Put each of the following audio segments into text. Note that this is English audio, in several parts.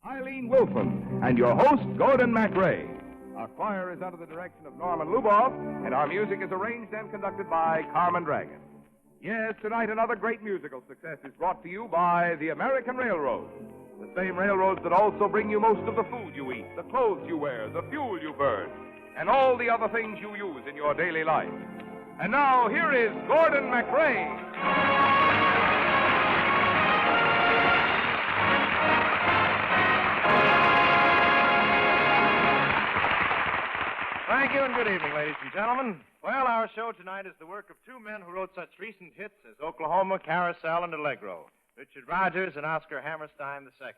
Eileen Wilson, and your host, Gordon MacRae. Our choir is under the direction of Norman Luboff, and our music is arranged and conducted by Carmen Dragon. Yes, tonight another great musical success is brought to you by the American Railroad. The same railroads that also bring you most of the food you eat, the clothes you wear, the fuel you burn, and all the other things you use in your daily life. And now, here is Gordon MacRae. Thank you and good evening, ladies and gentlemen. Well, our show tonight is the work of two men who wrote such recent hits as Oklahoma, Carousel, and Allegro, Richard Rogers and Oscar Hammerstein II.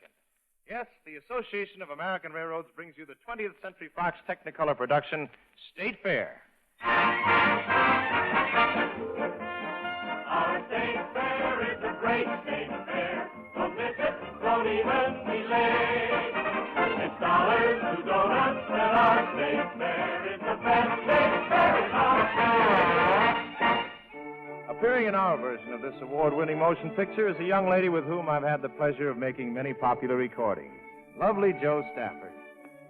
Yes, the Association of American Railroads brings you the 20th Century Fox Technicolor production, State Fair. Our State Fair is a great State Fair. Don't miss it, don't even be late. It's dollars to donuts at our State Fair. It's the best State Fair in our state. Appearing in our version of this award-winning motion picture is a young lady with whom I've had the pleasure of making many popular recordings. Lovely Jo Stafford.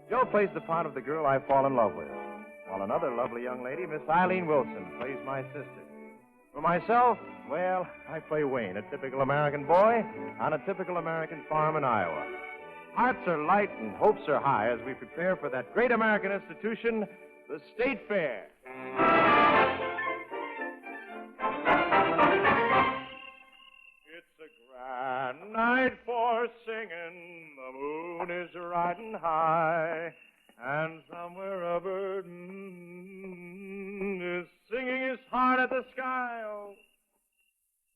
Jo plays the part of the girl I fall in love with, while another lovely young lady, Miss Eileen Wilson, plays my sister. For myself, well, I play Wayne, a typical American boy on a typical American farm in Iowa. Hearts are light and hopes are high as we prepare for that great American institution, the State Fair. It's a grand night for singing. The moon is riding high, and somewhere a bird is singing his heart at the sky. Oh,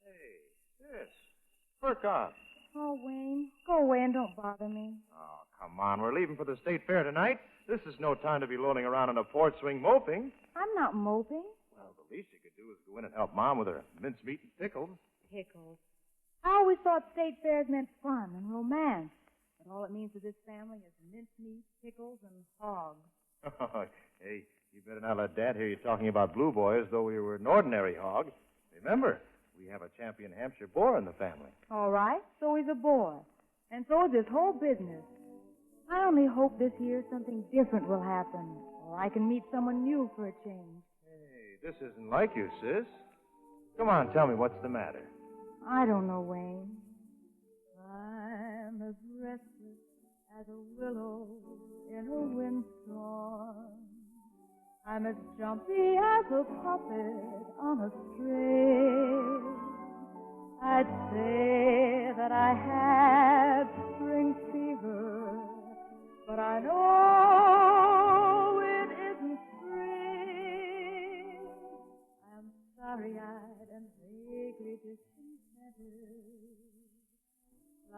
hey, sis, perk up. Oh, Wayne, go away and don't bother me. Oh, come on. We're leaving for the State Fair tonight. This is no time to be lolling around on a porch swing moping. I'm not moping. Well, the least you could do is go in and help Mom with her mincemeat and pickles. Pickles. I always thought state fairs meant fun and romance. But all it means to this family is mincemeat, pickles, and hogs. Hey, you better not let Dad hear you talking about Blue Boy as though we were an ordinary hog. Remember, we have a champion Hampshire boar in the family. All right, so he's a boy. And so is this whole business. I only hope this year something different will happen, or I can meet someone new for a change. Hey, this isn't like you, sis. Come on, tell me what's the matter. I don't know, Wayne. I'm as restless as a willow in a windstorm. I'm as jumpy as a puppet on a string. I'd say that I had spring fever, but I know it isn't spring. I'm starry-eyed and vaguely discontented,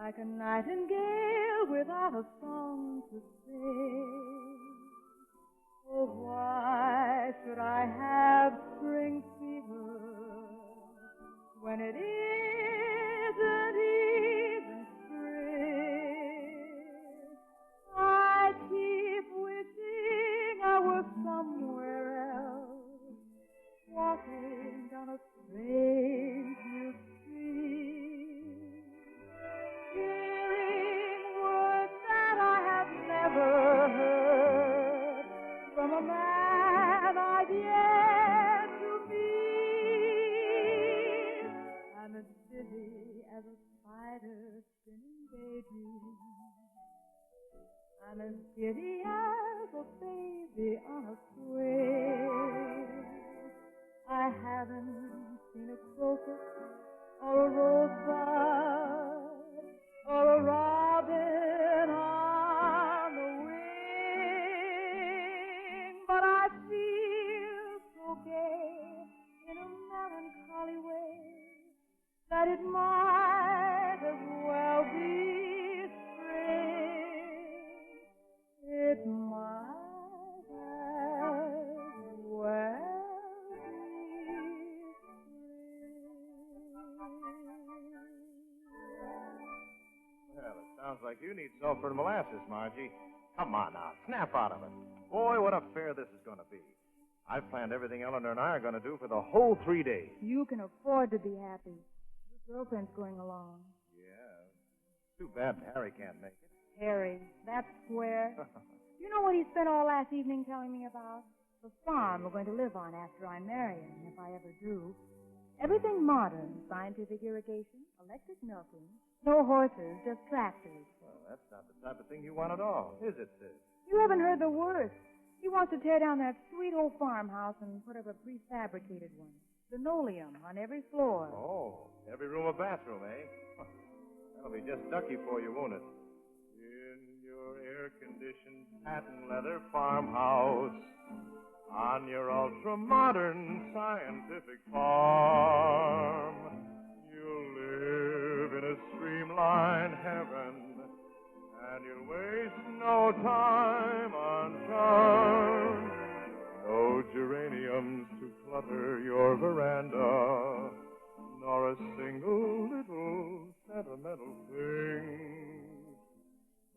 like a nightingale without a song to sing. Oh, why should I have spring fever when it isn't even spring? I keep wishing I were somewhere else, walking down a strange new street, hearing words that I have never heard from a man I've yet to meet. I'm as busy as a spider spinning daydreams. I'm as giddy as a baby on a swing. I haven't seen a crocus or a rosebud or a robin on the wing, but I feel so gay in a melancholy way that it might as well be spring. It might as well be spring. Well, it sounds like you need sulfur and molasses, Margie. Come on now, snap out of it. Boy, what a fair this is going to be. I've planned everything Eleanor and I are going to do for the whole 3 days. You can afford to be happy. Your girlfriend's going along. Yeah. Too bad Harry can't make it. Harry, that's square. You know what he spent all last evening telling me about? The farm we're going to live on after I marry him, if I ever do. Everything modern, scientific irrigation, electric milking, no horses, just tractors. Well, that's not the type of thing you want at all, is it, sis? You haven't heard the worst. He wants to tear down that sweet old farmhouse and put up a prefabricated one. Linoleum on every floor. Oh, every room a bathroom, eh? That'll be just ducky for you, won't it? In your air-conditioned patent leather farmhouse, on your ultra-modern scientific farm, you'll live in a streamlined heaven, and you'll waste no time on charms. No geraniums to clutter your veranda, nor a single little sentimental thing.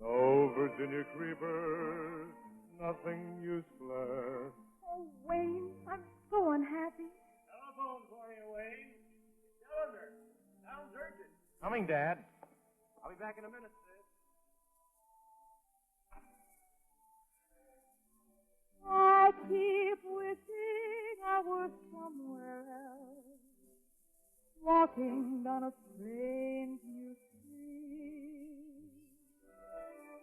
No Virginia creepers, nothing useless. Oh, Wayne, I'm so unhappy. Telephone for you, Wayne. Tell her. Sounds urgent. Coming, Dad. I'll be back in a minute, sis. I keep wishing I were somewhere else, walking down a strange new street,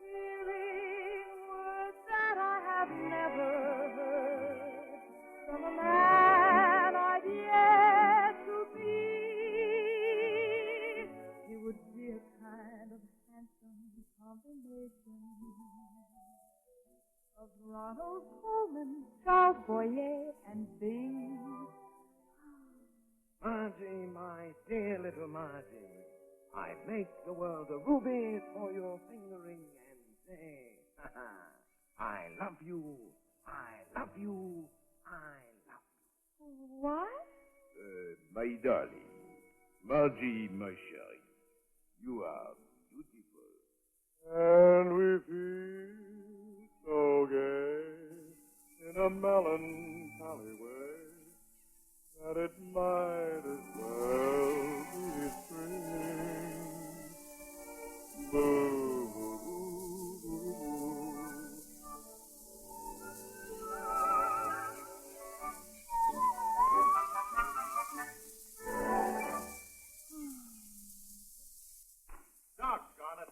hearing words that I have never heard from a man I've yet to meet. He would be a kind of handsome combination of Ronald Colman, Charles Boyer, and Bing. Margie, my dear little Margie, I'd make the world a ruby for your fingering and say, I love you, I love you, I love you. What? My darling, Margie, my chérie, you are beautiful. And we feel so gay in a melancholy way that it might as well be spring. Boo, boo, boo, boo. Doggone it.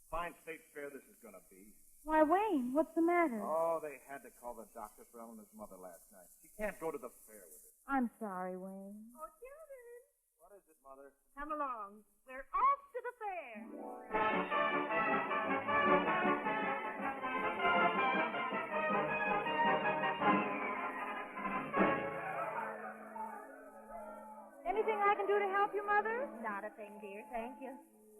Fine state fair this is going to be. Why, Wayne, what's the matter? Oh, they had to call the doctor for Eleanor's mother last night. She can't go to the fair with it. I'm sorry, Wayne. Oh, children, What is it, Mother? come along. We're off to the fair. Anything I can do to help you, Mother? Not a thing, dear, thank you.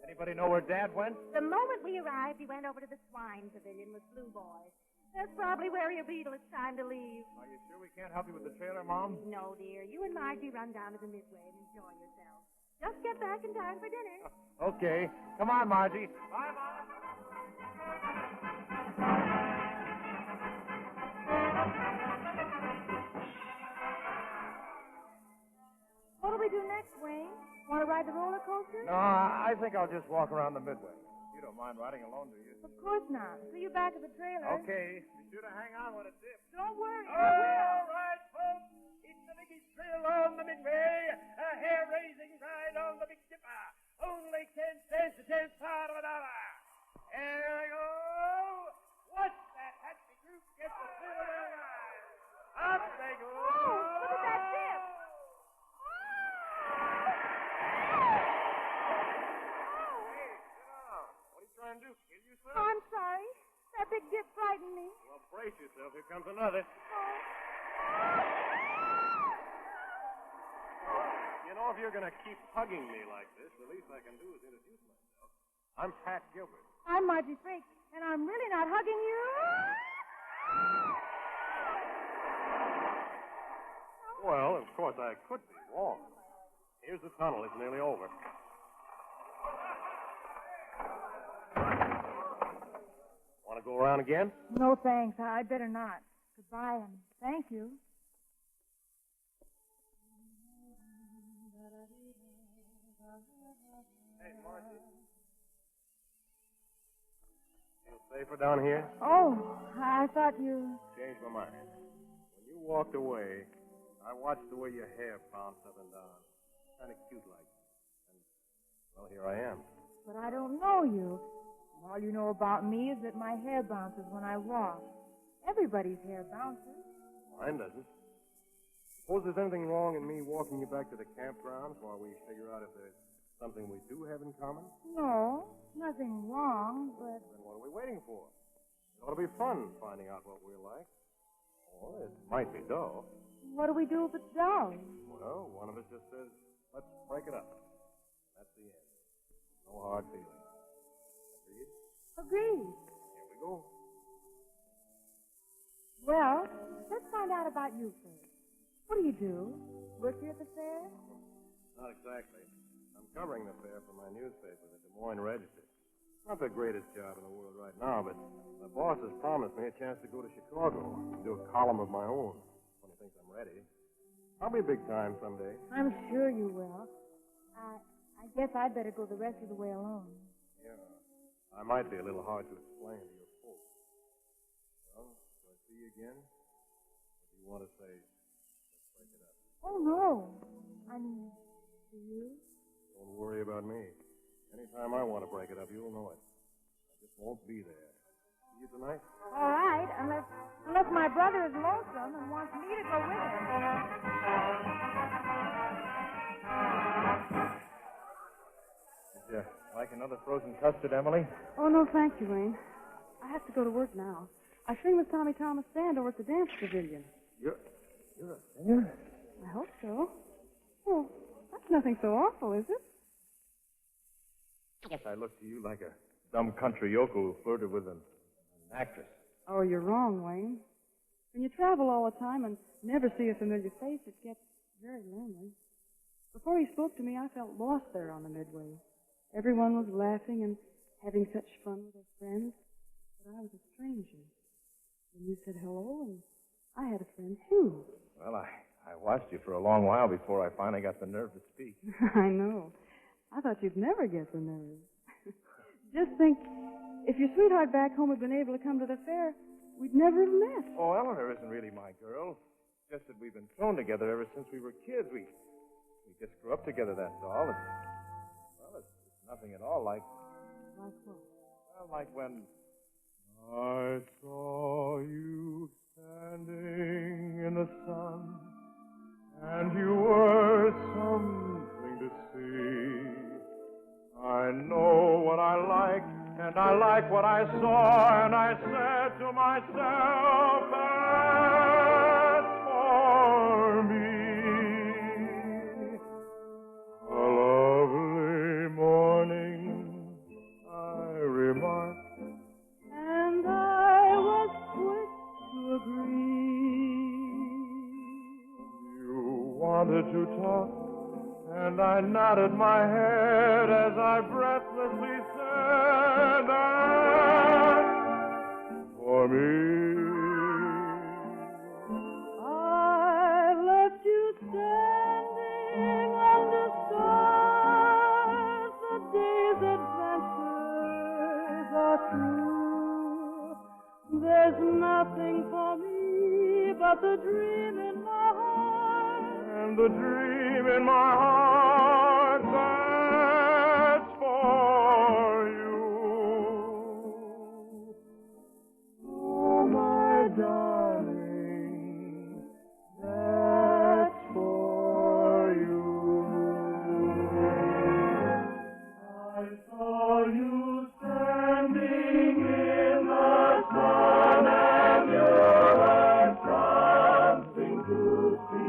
Anybody know where Dad went? The moment we arrived, he went over to the swine pavilion with Blue Boy. That's probably where he'll be till it's time to leave. Are you sure we can't help you with the trailer, Mom? No, dear. You and Margie run down to the Midway and enjoy yourselves. Just get back in time for dinner. Okay. Come on, Margie. Bye, Mom. What'll we do next, Wayne? Want to ride the roller coaster? No, I think I'll just walk around the Midway. You don't mind riding alone, do you? Of course not. See you back at the trailer. Okay. Be sure to hang on when it dips. Don't worry. All right, folks. It's the biggest thrill on the Midway. A hair-raising ride on the Big Dipper. Only 10 cents a tenth part of a dollar. Here we go. Watch that happy group get the thrill of their lives. Up they go. Oh, look at that dip. Trying to do? Kill yourself? Oh, I'm sorry. That big dip frightened me. Well, brace yourself. Here comes another. You know, if you're going to keep hugging me like this, the least I can do is introduce myself. I'm Pat Gilbert. I'm Margie Frakes, and I'm really not hugging you. Well, of course, I could be wrong. Here's the tunnel. It's nearly over. Want to go around again? No, thanks. I'd better not. Goodbye, and thank you. Hey, Margie. Safer down here? Oh, I thought you... Changed my mind. When you walked away, I watched the way your hair bounced up and down. Kind of cute like. And, well, here I am. But I don't know you. All you know about me is that my hair bounces when I walk. Everybody's hair bounces. Mine doesn't. Suppose there's anything wrong in me walking you back to the campgrounds while we figure out if there's something we do have in common? No, nothing wrong, but... Then what are we waiting for? It ought to be fun finding out what we're like. Or it might be dull. What do we do if it's dull? Well, one of us just says, let's break it up. That's the end. No hard feelings. Agreed? Agreed. Here we go. Well, let's find out about you first. What do you do? Work here at the fair? Not exactly. I'm covering the fair for my newspaper, the Des Moines Register. Not the greatest job in the world right now, but my boss has promised me a chance to go to Chicago and do a column of my own when he thinks I'm ready. I'll be big time someday. I'm sure you will. I guess I'd better go the rest of the way alone. Yeah. I might be a little hard to explain to your folks. Well, do I see you again? Or do you want to say, let's break it up? Oh, no. I mean, do you? Don't worry about me. Anytime I want to break it up, you'll know it. I just won't be there. See you tonight? All right, unless my brother is lonesome and wants me to go with him. Would you like another frozen custard, Emily? Oh, no, thank you, Wayne. I have to go to work now. I sing with Tommy Thomas Band over at the dance pavilion. You're a singer? I hope so. Well, that's nothing so awful, is it? I look to you like a dumb country yokel who flirted with an actress. Oh, you're wrong, Wayne. When you travel all the time and never see a familiar face, it gets very lonely. Before he spoke to me, I felt lost there on the Midway. Everyone was laughing and having such fun with their friends, but I was a stranger. And you said hello, and I had a friend, too. Well, I watched you for a long while before I finally got the nerve to speak. I know. I thought you'd never get the nerve. Just think, if your sweetheart back home had been able to come to the fair, we'd never have met. Oh, Eleanor isn't really my girl. Just that we've been thrown together ever since we were kids. We just grew up together, that's all. It's nothing at all like... Like what? Well, like when... I saw you standing in the sun, and you were something to see. I know what I like, and I like what I saw, and I said to myself, that's for me. A lovely morning, I remarked, and I was quick to agree. You wanted to talk, and I nodded my head as I breathlessly said, that's for me. I left you standing under stars. The day's adventures are through. There's nothing for me but the dream in my heart. And the dream in my heart, that's for you. Oh, my darling, that's for you. I saw you standing in the sun, and you were something to see.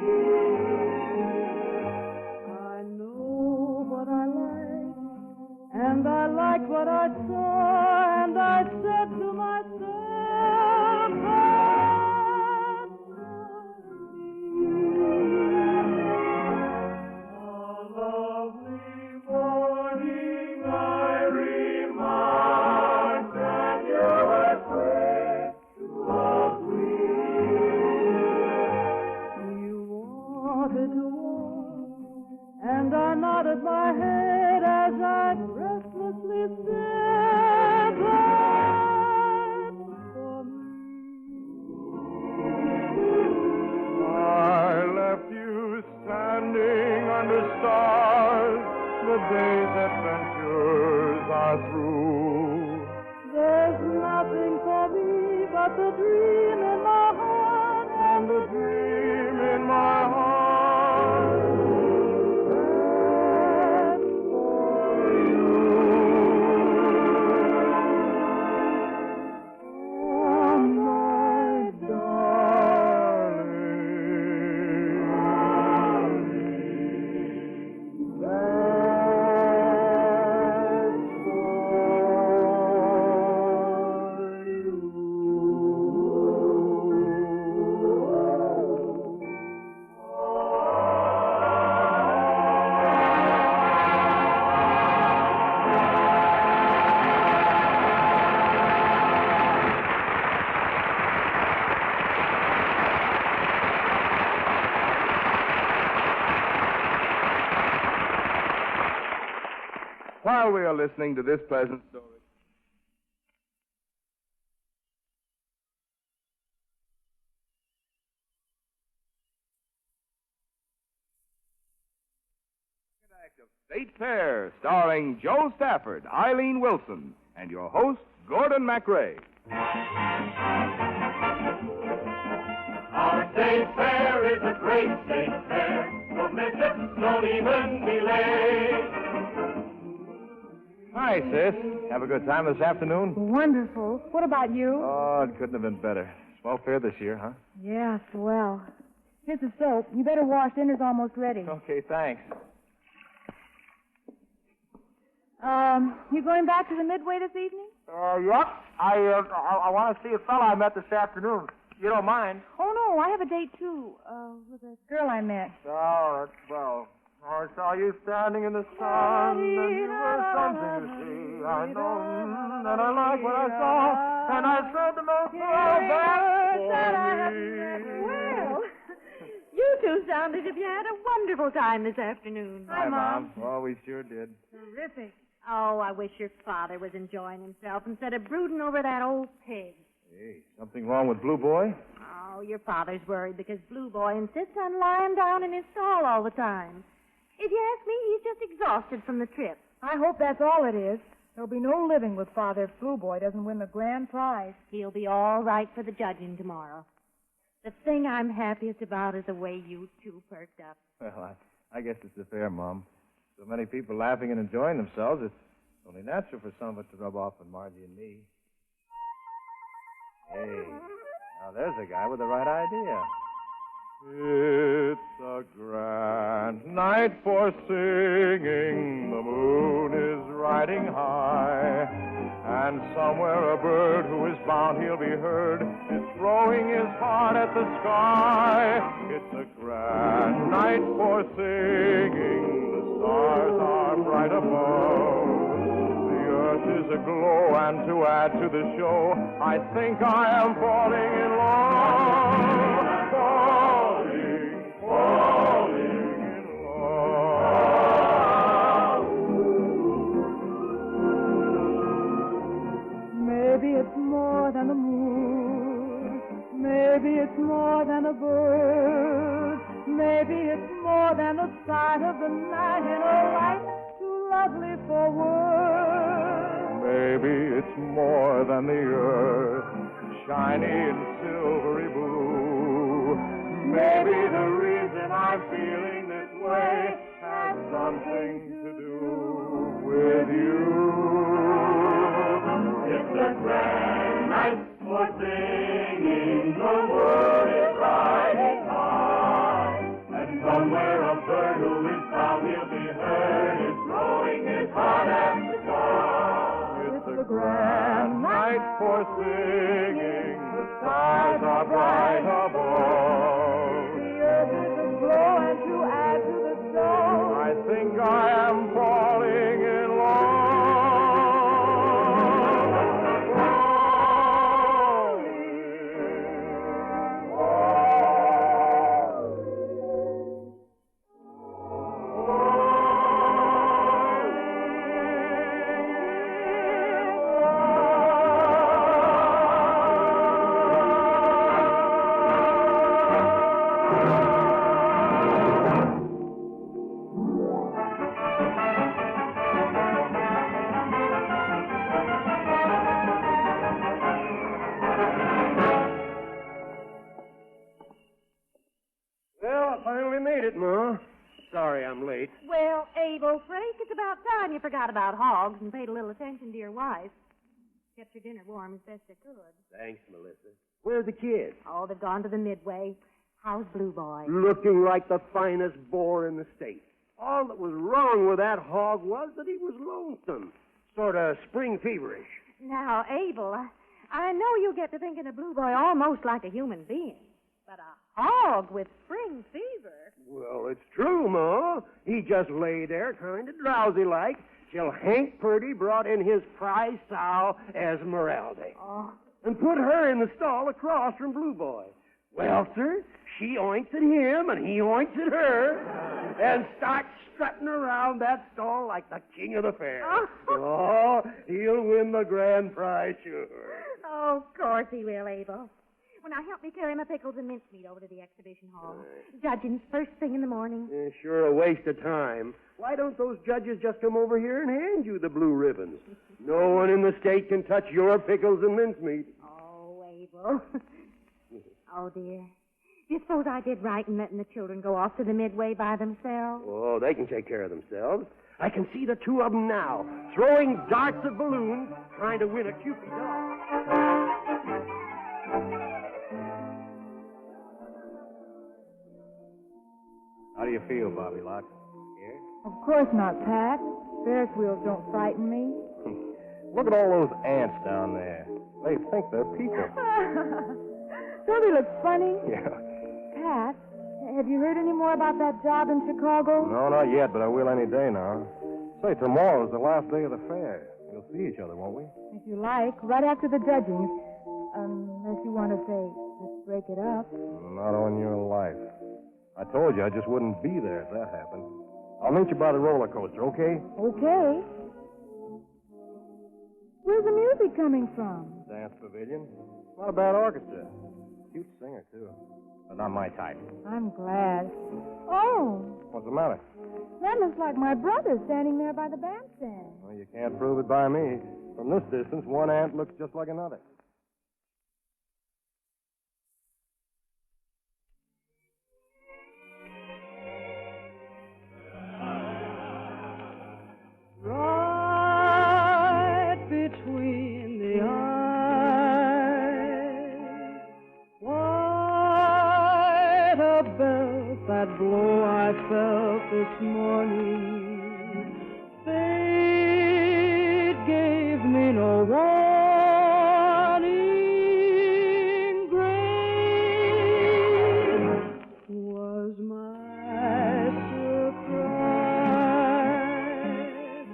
And I like what I saw, and I said to myself, that's for me. A lovely morning, I remarked, and you were quick to agree. You wanted to walk, and I nodded my head as I breathlessly said, with a dream in my heart and a dream in my heart. That's for you. Oh, my darling. While we are listening to this pleasant story. Second act of State Fair, starring Joe Stafford, Eileen Wilson, and your host, Gordon MacRae. Our state fair is a great state fair. Don't miss it, don't even be late. Hi, sis. Have a good time this afternoon? Wonderful. What about you? Oh, it couldn't have been better. Swell fair this year, huh? Yeah, swell. Here's the soap. You better wash. Dinner's almost ready. Okay, thanks. You going back to the Midway this evening? Yep. I want to see a fella I met this afternoon. You don't mind? Oh, no. I have a date, too. With a girl I met. Oh, well. I saw you standing in the sun, and you were something to see. I know that I like what I saw, and I said to myself, that's for me. Well, you two sound as if you had a wonderful time this afternoon. Hi, Mom. Well, we sure did. Terrific. Oh, I wish your father was enjoying himself instead of brooding over that old pig. Hey, something wrong with Blue Boy? Oh, your father's worried because Blue Boy insists on lying down in his stall all the time. If you ask me, he's just exhausted from the trip. I hope that's all it is. There'll be no living with Father if Blue Boy doesn't win the grand prize. He'll be all right for the judging tomorrow. The thing I'm happiest about is the way you two perked up. Well, I guess it's a fair, Mom. So many people laughing and enjoying themselves, it's only natural for some of it to rub off on Margie and me. Hey, now there's a guy with the right idea. It's a grand night for singing. The moon is riding high. And somewhere a bird who is bound he'll be heard is throwing his heart at the sky. It's a grand night for singing. The stars are bright above. The earth is aglow, and to add to the show, I think I am falling in love. Falling in love. Maybe it's more than the moon. Maybe it's more than a bird. Maybe it's more than the sight of the night in a light too lovely for words. Maybe it's more than the earth, shiny and silvery blue. Maybe the reason I'm feeling this way has something to do with you. It's a grand night for singing. The world is riding high. And somewhere a bird who is found he'll be heard is throwing his heart at the sky. It's a grand night for singing. The stars are bright above. And to add to the show, I think I am falling in love. made it, Ma. Sorry I'm late. Well, Abel, Frank, it's about time you forgot about hogs and paid a little attention to your wife. Kept your dinner warm as best you could. Thanks, Melissa. Where are the kids? Oh, they've gone to the Midway. How's Blue Boy? Looking like the finest boar in the state. All that was wrong with that hog was that he was lonesome. Sort of spring feverish. Now, Abel, I know you get to thinking of Blue Boy almost like a human being. But a hog with spring fever? Well, it's true, Ma. He just lay there kind of drowsy-like till Hank Purdy brought in his prize sow, Esmeralda. Oh. And put her in the stall across from Blue Boy. Well, sir, she oinks at him, and he oinks at her, and starts strutting around that stall like the king of the fair. Oh, he'll win the grand prize, sure. Oh, of course he will, Abel. Well, now help me carry my pickles and mincemeat over to the exhibition hall. Judging's first thing in the morning. Sure a waste of time. Why don't those judges just come over here and hand you the blue ribbons? No one in the state can touch your pickles and mincemeat. Oh, Abel. Oh, dear. Do you suppose I did right in letting the children go off to the Midway by themselves? Oh, they can take care of themselves. I can see the two of them now, throwing darts of balloons, trying to win a Cupid doll. How do you feel, Bobby Locke? Scared? Of course not, Pat. Ferris wheels don't frighten me. Look at all those ants down there. They think they're people. Don't they look funny? Yeah. Pat, have you heard any more about that job in Chicago? No, not yet, but I will any day now. Say, tomorrow's the last day of the fair. We'll see each other, won't we? If you like, right after the judging. Unless you want to say, let's break it up. Not on your life. I told you I just wouldn't be there if that happened. I'll meet you by the roller coaster, okay? Okay. Where's the music coming from? Dance Pavilion. Not a bad orchestra. Cute singer, too. But not my type. I'm glad. Oh, What's the matter? that looks like my brother standing there by the bandstand. Well, you can't prove it by me. From this distance, one ant looks just like another. Right between the eyes, what about that blow I felt this morning? Fate gave me no warning. Great was my surprise.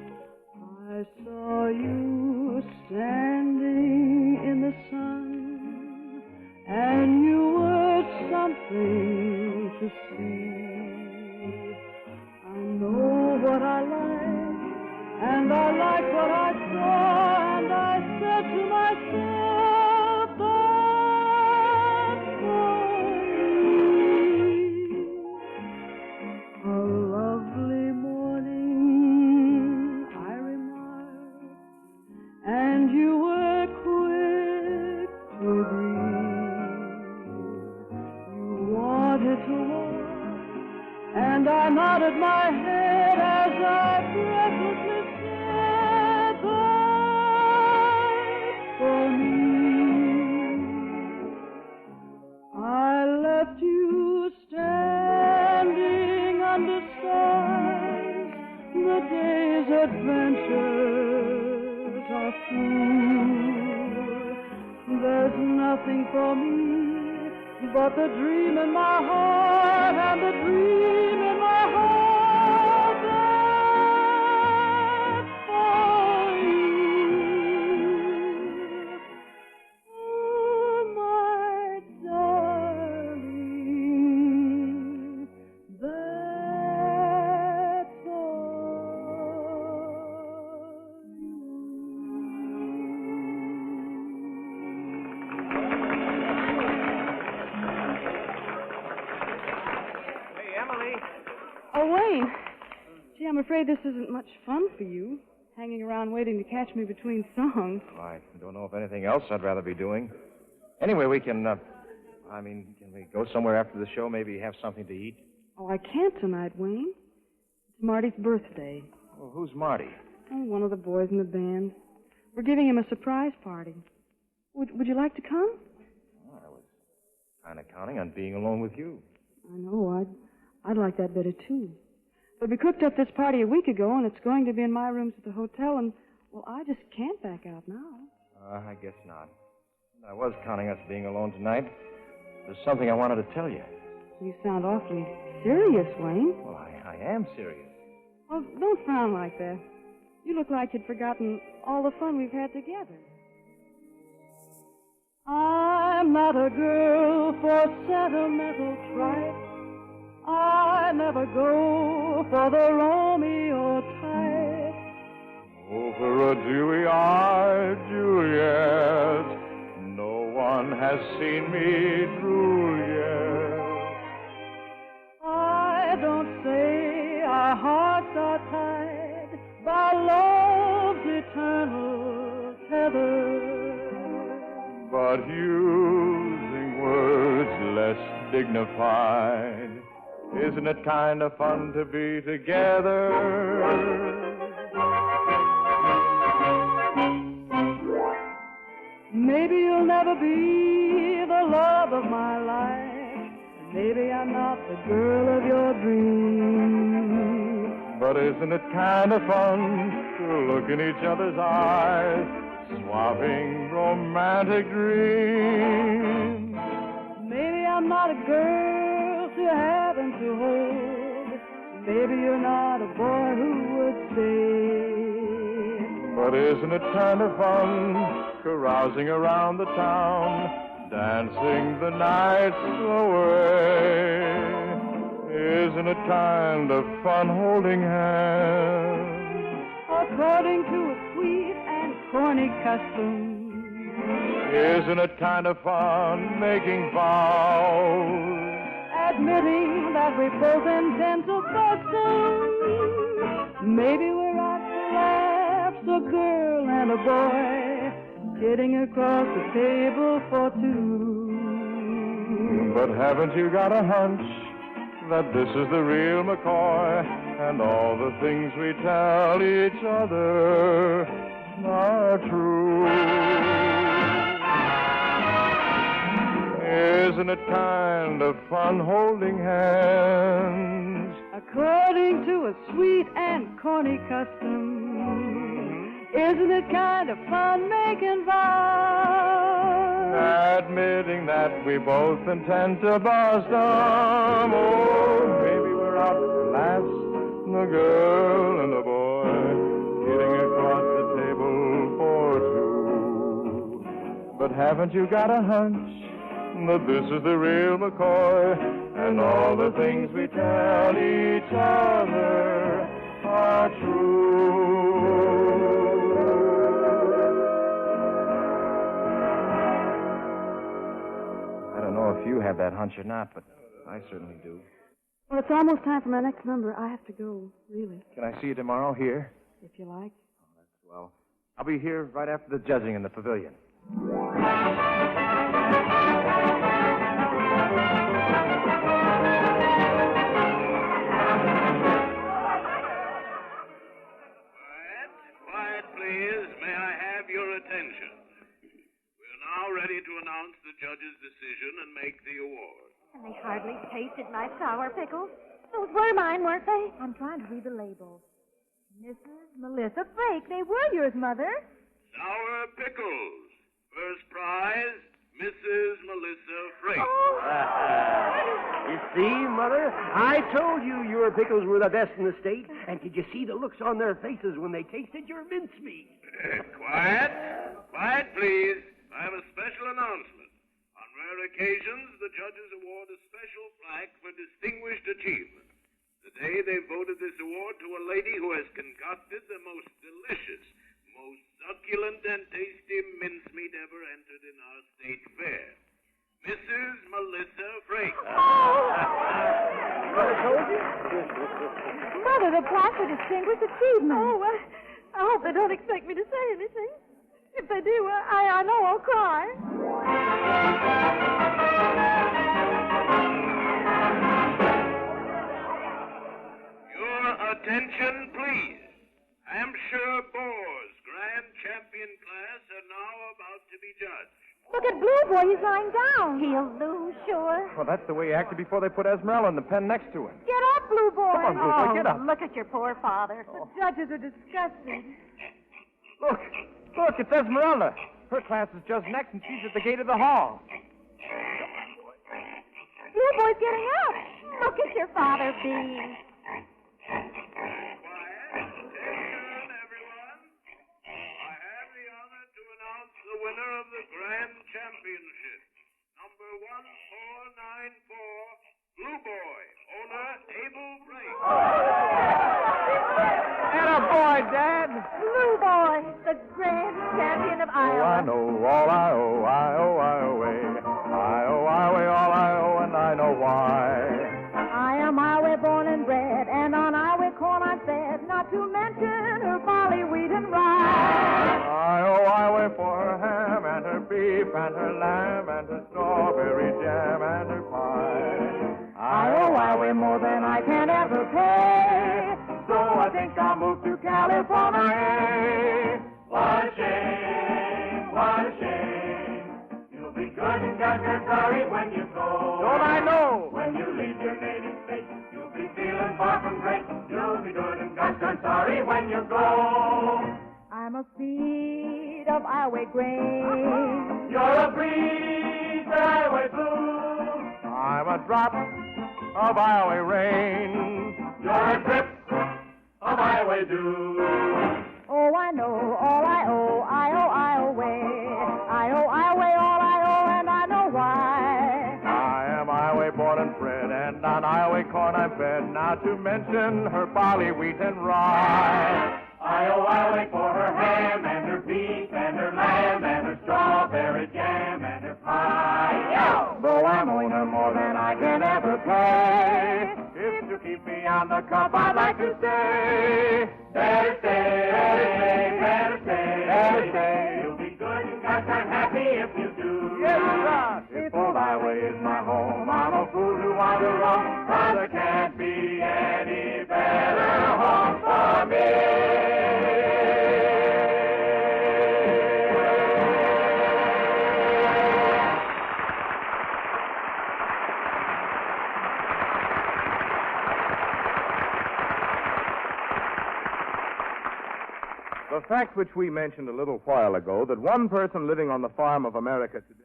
I saw you standing in the sun, and you were something to see. I know what I like, and I like what I saw, and I said to myself, that's for me. A lovely morning, I remarked, and you were quick to greet. You wanted to walk, and I nodded my head as I breathlessly said, that's for me. I left you standing under stars. The day's adventures are through. There's nothing for me but the dream in my heart, and the dream in my heart that's for you. Oh, my darling, that's Hey, Emily. Oh, Wayne. Gee, I'm afraid this isn't much fun for you, hanging around waiting to catch me between songs. I don't know if anything else I'd rather be doing. Anyway, we can, can we go somewhere after the show, maybe have something to eat? Oh, I can't tonight, Wayne. It's Marty's birthday. Well, who's Marty? Oh, one of the boys in the band. We're giving him a surprise party. Would you like to come? Well, I was kind of counting on being alone with you. I know. I'd like that better, too. But we cooked up this party a week ago, and it's going to be in my rooms at the hotel, and, well, I just can't back out now. I guess not. I was counting us being alone tonight. There's something I wanted to tell you. You sound awfully serious, Wayne. Well, I am serious. Oh, don't frown like that. You look like you'd forgotten all the fun we've had together. I'm not a girl for sentimental tripe. I never go for the Romeo type. Over a dewy-eyed Juliet, no one has seen me through yet. I don't say our hearts are tied by love's eternal tether, but using words less dignified, isn't it kind of fun to be together? Maybe you'll never be the love of my life. Maybe I'm not the girl of your dreams. But isn't it kind of fun to look in each other's eyes, swapping romantic dreams? Maybe I'm not a girl to have and to hold. Maybe you're not a boy who would stay. But isn't it kind of fun carousing around the town, dancing the nights away? Isn't it kind of fun holding hands? According to a sweet and corny custom. Isn't it kind of fun making vows? Admitting that we both intend to bust them. Maybe we're out for laughs, a girl and a boy, sitting across the table for two. But haven't you got a hunch that this is the real McCoy, and all the things we tell each other are true? Isn't it kind of fun holding hands? According to a sweet and corny custom. Isn't it kind of fun making vows? Admitting that we both intend to bust them. Oh, maybe we're out to last, the girl and the boy, sitting across the table for two. But haven't you got a hunch that this is the real McCoy, and all the things we tell each other are true? I don't know if you have that hunch or not, but I certainly do. Well, it's almost time for my next number. I have to go, really, Can I see you tomorrow here? if you like. Oh, that's swell. I'll be here right after the judging in the pavilion. Quiet, please. May I have your attention? We're now ready to announce the judge's decision and make the award. And they hardly tasted my sour pickles. Those were mine, weren't they? I'm trying to read the label. Mrs. Melissa Frake. They were yours, Mother. Sour pickles. First prize, Mrs. Melissa Frake. You see, Mother? I told you your pickles were the best in the state. And did you see the looks on their faces when they tasted your mincemeat? Quiet. Quiet, please. I have a special announcement. On rare occasions, the judges award a special plaque for distinguished achievement. Today, they voted this award to a lady who has concocted the most delicious, most succulent and tasty mincemeat ever entered in our state fair. Mrs. Melissa Frake. Mother, the plaque for distinguished achievement. Oh, I hope they don't expect me to say anything. If they do, I know I'll cry. Attention, please. Hampshire Boars Grand Champion class are now about to be judged. Look at Blue Boy. He's lying down. He'll lose, sure. Well, that's the way he acted before they put Esmeralda in the pen next to him. Get up, Blue Boy. Come on, Blue Boy, get up. Look at your poor father. The judges are disgusted. Look, it's Esmeralda. Her class is just next, and she's at the gate of the hall. Blue Boy's getting up. Look at your father, Bee. Attention, everyone. I have the honor to announce the winner of the Grand Championship. Number 1494, Blue Boy, owner Abel Brake. Atta boy, Dad. Blue Boy, the grand champion of Iowa. Oh, I know all I owe, Iowa. Iowa, all I owe, and I know why. I am Iowa born and bred, and on Iowa corn I'm fed, not to mention her barley, wheat, and rye. I owe Iowa for her ham and her beef and her lamb and her strawberry jam and her pie. I owe Iowa more than I can ever pay, so I think I'll move to California. What a shame, what a shame. You'll be good and God and sorry when you go. Don't I know? When you leave your native state, you'll be feeling far from great. You'll be good and God and sorry when you go. I'm a feed of Iowa grain. You're a breeze that Iowa blue. I'm a drop of Iowa rain. You're a drip of Iowa dew. Oh, I know all I owe. I owe Iowa. I owe Iowa all I owe, and I know why. I am Iowa born and bred, and on Iowa corn I'm fed, not to mention her barley, wheat, and rye. I owe Iowa for her ham and her beef and her lamb and her strawberry jam and her pie. Yo! Though I'm owing her more than I can ever pay, if you keep me on the cup, I'd like to stay. Better stay, better stay, Better stay. You'll be good and God I'm happy if you do. Yes, sir. If old Iowa is my home, I'm a fool to want to roam, 'cause there can't be any better home for me. The fact which we mentioned a little while ago, that one person living on the farm of America today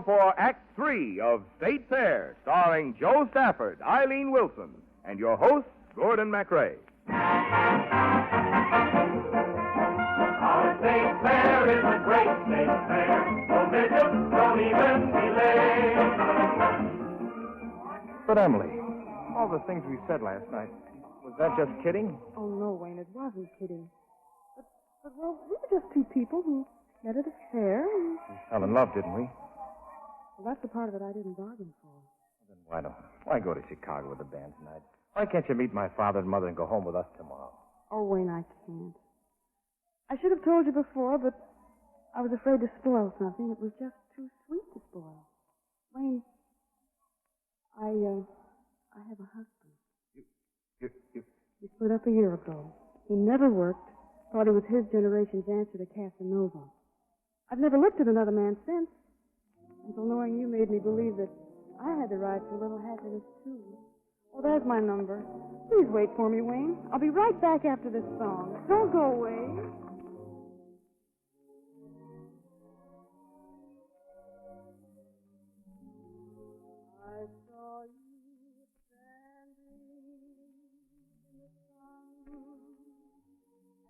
for Act 3 of State Fair, starring Joe Stafford, Eileen Wilson, and your host, Gordon MacRae. Our State Fair is a great State Fair. Don't miss it, don't even delay. But, Emily, all the things we said last night, was that just kidding? Oh, no, Wayne, it wasn't kidding. But well, we were just two people who met at a fair. And... We fell in love, didn't we? Well, that's the part of it I didn't bargain for. Then why go to Chicago with the band tonight? Why can't you meet my father and mother and go home with us tomorrow? Oh, Wayne, I can't. I should have told you before, but I was afraid to spoil something. It was just too sweet to spoil. Wayne, I have a husband. You... We split up a year ago. He never worked. Thought he was his generation's answer to Casanova. I've never looked at another man since. Until knowing you made me believe that I had the right to a little happiness, too. Well, there's my number. Please wait for me, Wayne. I'll be right back after this song. Don't go away. I saw you standing in the sun,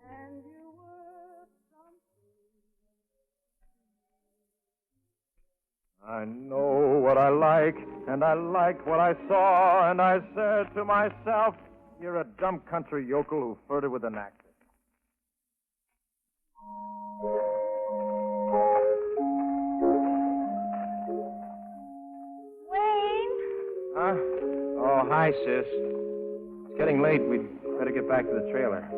and you were something. I know what I like, and I liked what I saw, and I said to myself, you're a dumb country yokel who flirted with an actress. Wayne! Oh, hi, sis. It's getting late. We'd better get back to the trailer.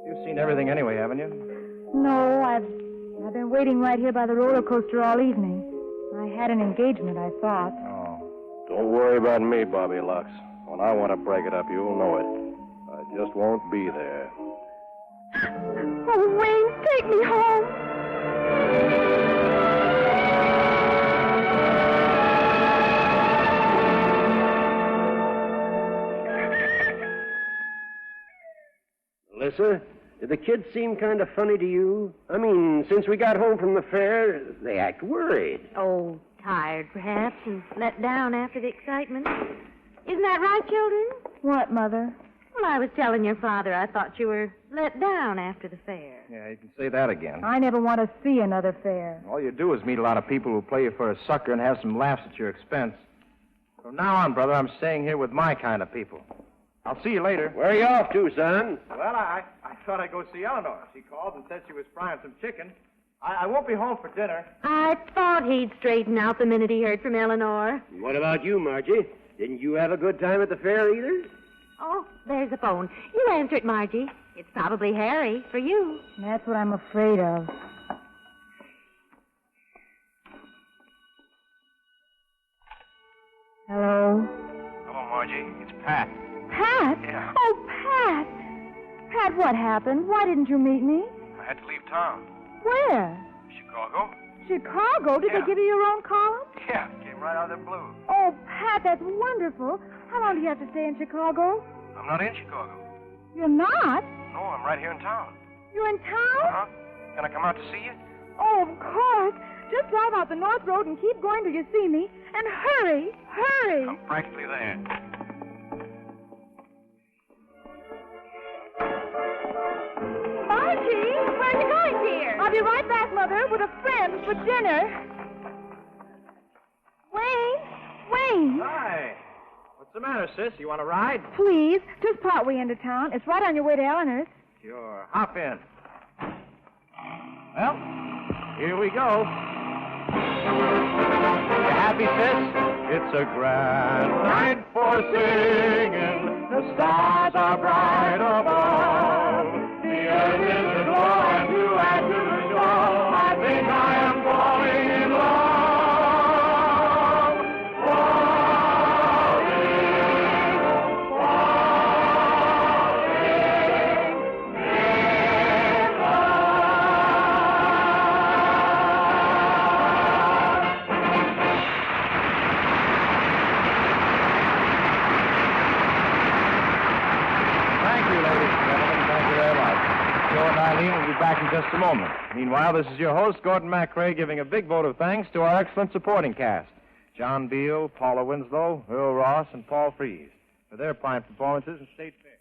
You've seen everything anyway, haven't you? No, I've been waiting right here by the roller coaster all evening. I had an engagement, I thought. Oh. Don't worry about me, Bobby Lux. When I want to break it up, you'll know it. I just won't be there. Oh, Wayne, take me home. Melissa, did the kids seem kind of funny to you? I mean, since we got home from the fair, they act worried. Oh, tired, perhaps, and let down after the excitement. Isn't that right, children? What, Mother? Well, I was telling your father I thought you were let down after the fair. Yeah, you can say that again. I never want to see another fair. All you do is meet a lot of people who play you for a sucker and have some laughs at your expense. From now on, brother, I'm staying here with my kind of people. I'll see you later. Where are you off to, son? Well, I thought I'd go see Eleanor. She called and said she was frying some chicken. I won't be home for dinner. I thought he'd straighten out the minute he heard from Eleanor. What about you, Margie? Didn't you have a good time at the fair either? Oh, there's the phone. You answer it, Margie. It's probably Harry for you. That's what I'm afraid of. Hello? Hello, Margie. It's Pat. Pat? Yeah. Oh, Pat. Pat, what happened? Why didn't you meet me? I had to leave town. Where? Chicago? Chicago? Did Yeah. they give you your own column? Yeah, came right out of the blue. Oh, Pat, that's wonderful. How long do you have to stay in Chicago? I'm not in Chicago. You're not? No, I'm right here in town. You're in town? Huh? Can I come out to see you? Oh, of course. Just drive out the North Road and keep going till you see me. And hurry, hurry. I'm practically there. Margie, where are you going, dear? I'll be right back, Mother, with a friend for dinner. Wayne. Hi. What's the matter, sis? You want to ride? Please, just part way into town. It's right on your way to Eleanor's. Sure. Hop in. Well, here we go. You happy, sis? It's a grand night for singing. The stars are bright above. The earth is aglow and you add to the show. I think I am falling in love. We'll be back in just a moment. Meanwhile, this is your host, Gordon MacRae, giving a big vote of thanks to our excellent supporting cast. John Beal, Paula Winslow, Earl Ross, and Paul Frees for their fine performances in State Fair.